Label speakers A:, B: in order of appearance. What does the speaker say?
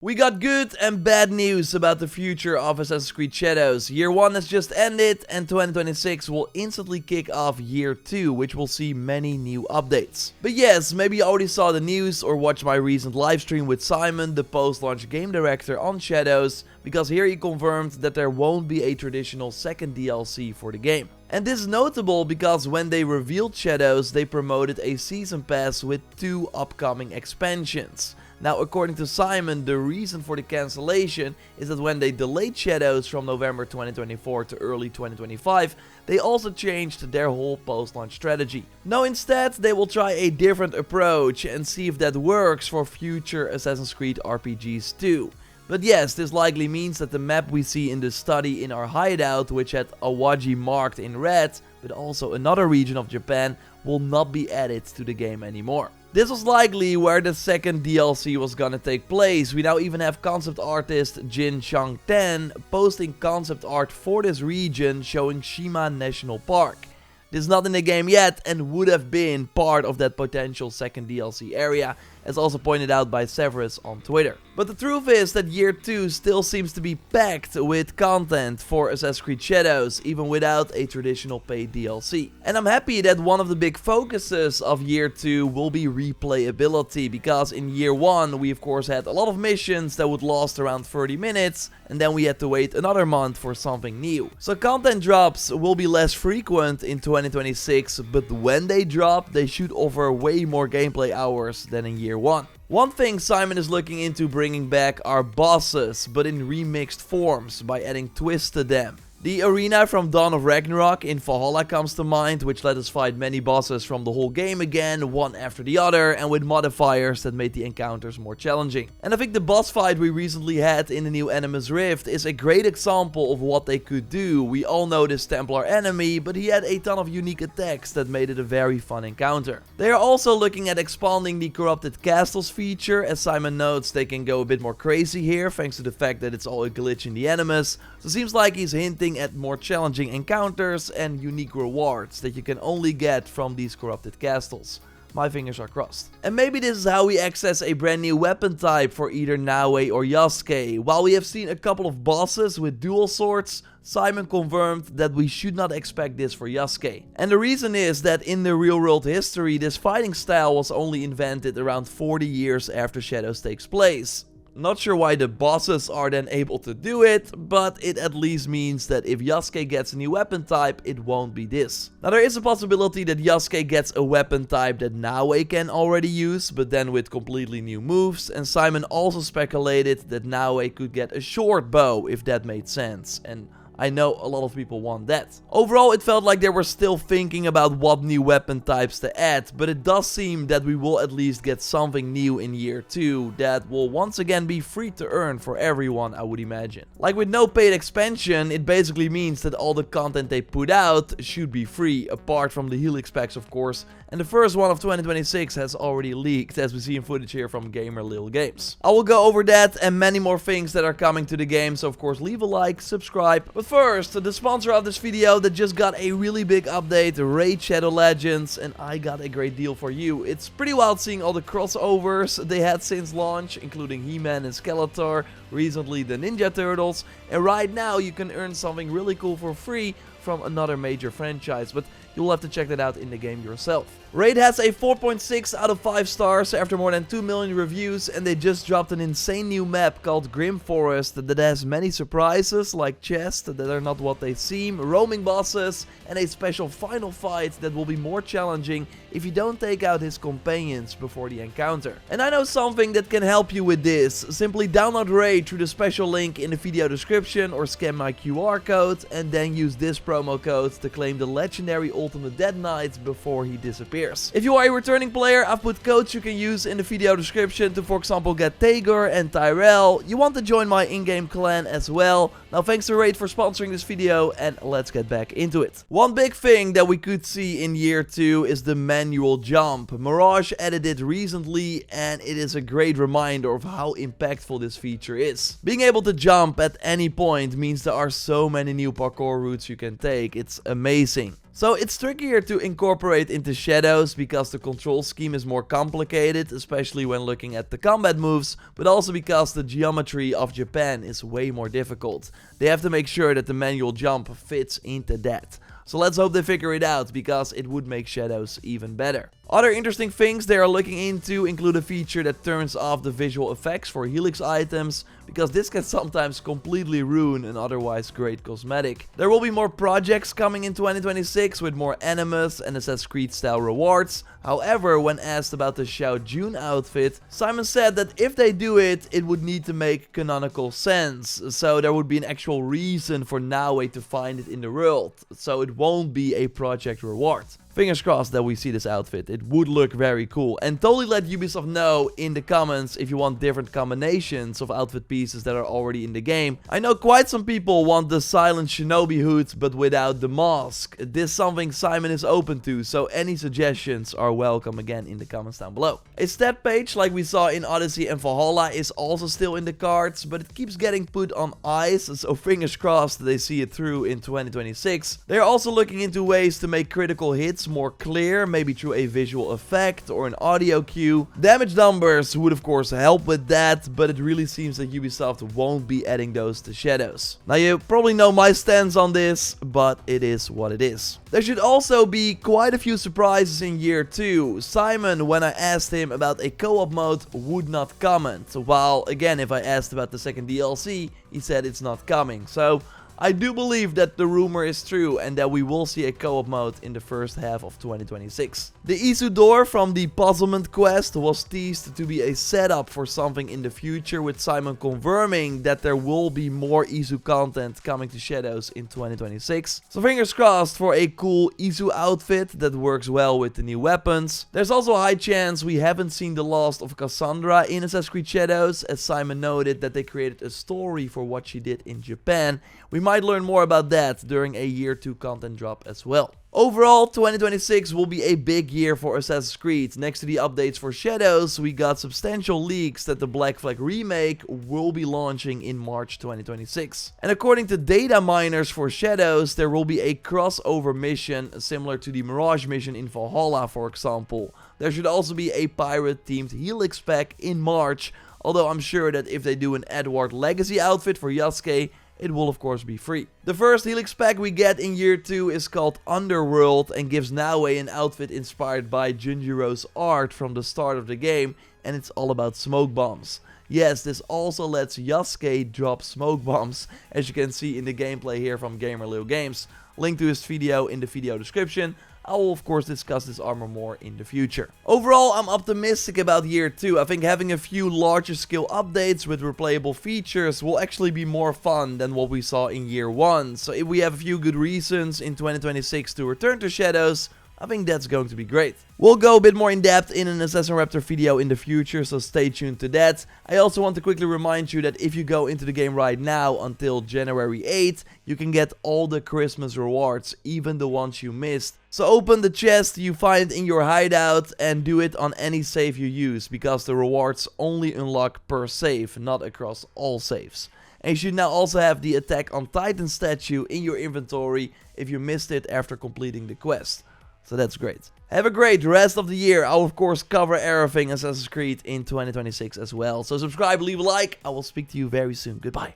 A: We got good and bad news about the future of Assassin's Creed Shadows. Year 1 has just ended and 2026 will instantly kick off Year 2, which will see many new updates. But yes, maybe you already saw the news or watched my recent livestream with Simon, the post-launch game director on Shadows, because here he confirmed that there won't be a traditional second DLC for the game. And this is notable because when they revealed Shadows, they promoted a season pass with 2 upcoming expansions. Now, according to Simon, the reason for the cancellation is that when they delayed Shadows from November 2024 to early 2025, they also changed their whole post-launch strategy. Now instead, they will try a different approach and see if that works for future Assassin's Creed RPGs too. But yes, this likely means that the map we see in the study in our hideout, which had Awaji marked in red, but also another region of Japan, will not be added to the game anymore. This was likely where the second DLC was gonna take place. We now even have concept artist Jin Chang-ten posting concept art for this region showing Shima National Park. This is not in the game yet and would have been part of that potential second DLC area, as also pointed out by Severus on Twitter. But the truth is that Year 2 still seems to be packed with content for Assassin's Creed Shadows, even without a traditional paid DLC. And I'm happy that one of the big focuses of Year 2 will be replayability, because in Year 1 we of course had a lot of missions that would last around 30 minutes, and then we had to wait another month for something new. So content drops will be less frequent in 2026, but when they drop, they should offer way more gameplay hours than in Year 1. One thing Simon is looking into bringing back are bosses, but in remixed forms, by adding twists to them. The arena from Dawn of Ragnarok in Valhalla comes to mind, which let us fight many bosses from the whole game again, one after the other, and with modifiers that made the encounters more challenging. And I think the boss fight we recently had in the new Animus Rift is a great example of what they could do. We all know this Templar enemy, but he had a ton of unique attacks that made it a very fun encounter. They are also looking at expanding the Corrupted Castles feature. As Simon notes, they can go a bit more crazy here, thanks to the fact that it's all a glitch in the Animus. So it seems like he's hinting at more challenging encounters and unique rewards that you can only get from these corrupted castles. My fingers are crossed. And maybe this is how we access a brand new weapon type for either Naue or Yasuke. While we have seen a couple of bosses with dual swords, Simon confirmed that we should not expect this for Yasuke. And the reason is that in the real world history, this fighting style was only invented around 40 years after Shadows takes place. Not sure why the bosses are then able to do it, but it at least means that if Yasuke gets a new weapon type, it won't be this. Now there is a possibility that Yasuke gets a weapon type that Naue can already use, but then with completely new moves, and Simon also speculated that Naue could get a short bow if that made sense, and I know a lot of people want that. Overall, it felt like they were still thinking about what new weapon types to add, but it does seem that we will at least get something new in Year 2 that will once again be free to earn for everyone, I would imagine. Like with no paid expansion, it basically means that all the content they put out should be free, apart from the Helix packs of course, and the first one of 2026 has already leaked, as we see in footage here from Gamer Lil Games. I will go over that and many more things that are coming to the game, so of course leave a like, subscribe. But first, the sponsor of this video that just got a really big update, Raid Shadow Legends, and I got a great deal for you. It's pretty wild seeing all the crossovers they had since launch, including He-Man and Skeletor, recently the Ninja Turtles, and right now you can earn something really cool for free from another major franchise, but you'll have to check that out in the game yourself. Raid has a 4.6 out of 5 stars after more than 2 million reviews, and they just dropped an insane new map called Grim Forest that has many surprises like chests that are not what they seem, roaming bosses, and a special final fight that will be more challenging if you don't take out his companions before the encounter. And I know something that can help you with this. Simply download Raid through the special link in the video description or scan my QR code and then use this promo code to claim the legendary Ultimate Dead Knight before he disappears. If you are a returning player, I've put codes you can use in the video description to, for example, get Tagor and Tyrell. You want to join my in-game clan as well. Now thanks to Raid for sponsoring this video, and let's get back into it. One big thing that we could see in Year 2 is the manual jump. Mirage added it recently, and it is a great reminder of how impactful this feature is. Being able to jump at any point means there are so many new parkour routes you can take. It's amazing. So it's trickier to incorporate into Shadows because the control scheme is more complicated, especially when looking at the combat moves, but also because the geometry of Japan is way more difficult. They have to make sure that the manual jump fits into that. So let's hope they figure it out, because it would make Shadows even better. Other interesting things they are looking into include a feature that turns off the visual effects for Helix items, because this can sometimes completely ruin an otherwise great cosmetic. There will be more projects coming in 2026 with more Animus and Assassin's Creed style rewards. However, when asked about the Xiao Jun outfit, Simon said that if they do it, it would need to make canonical sense. So there would be an actual reason for Naue to find it in the world. So it won't be a project reward. Fingers crossed that we see this outfit. It would look very cool. And totally let Ubisoft know in the comments if you want different combinations of outfit pieces that are already in the game. I know quite some people want the silent shinobi hood but without the mask. This is something Simon is open to, so any suggestions are welcome again in the comments down below. A stat page like we saw in Odyssey and Valhalla is also still in the cards, but it keeps getting put on ice, so fingers crossed they see it through in 2026. They're also looking into ways to make critical hits more clear, maybe through a visual effect or an audio cue. Damage numbers would of course help with that, but it really seems that Ubisoft won't be adding those to Shadows. Now you probably know my stance on this, but it is what it is. There should also be quite a few surprises in year 2. Simon, when I asked him about a co-op mode, would not comment, while again if I asked about the second DLC, he said it's not coming. So I do believe that the rumor is true and that we will see a co-op mode in the first half of 2026. The Isu door from the Puzzlement quest was teased to be a setup for something in the future, with Simon confirming that there will be more Isu content coming to Shadows in 2026. So fingers crossed for a cool Isu outfit that works well with the new weapons. There's also a high chance we haven't seen the last of Cassandra in Assassin's Creed Shadows, as Simon noted that they created a story for what she did in Japan. We might learn more about that during a year 2 content drop as well. Overall, 2026 will be a big year for Assassin's Creed. Next to the updates for Shadows, we got substantial leaks that the Black Flag remake will be launching in March 2026. And according to data miners for Shadows, there will be a crossover mission similar to the Mirage mission in Valhalla, for example. There should also be a pirate-themed Helix pack in March, although I'm sure that if they do an Edward Legacy outfit for Yasuke, it will of course be free. The first Helix pack we get in year 2 is called Underworld and gives Naue an outfit inspired by Junjiro's art from the start of the game, and it's all about smoke bombs. Yes, this also lets Yasuke drop smoke bombs, as you can see in the gameplay here from GamerLeo Games. Link to his video in the video description. I will of course discuss this armor more in the future. Overall, I'm optimistic about year 2. I think having a few larger scale updates with replayable features will actually be more fun than what we saw in year 1. So if we have a few good reasons in 2026 to return to Shadows, I think that's going to be great. We'll go a bit more in depth in an JorRaptor video in the future, so stay tuned to that. I also want to quickly remind you that if you go into the game right now until January 8th, you can get all the Christmas rewards, even the ones you missed. So open the chest you find in your hideout and do it on any save you use, because the rewards only unlock per save, not across all saves. And you should now also have the Attack on Titan statue in your inventory if you missed it after completing the quest. So that's great. Have a great rest of the year. I will of course cover everything Assassin's Creed in 2026 as well. So subscribe, leave a like. I will speak to you very soon. Goodbye.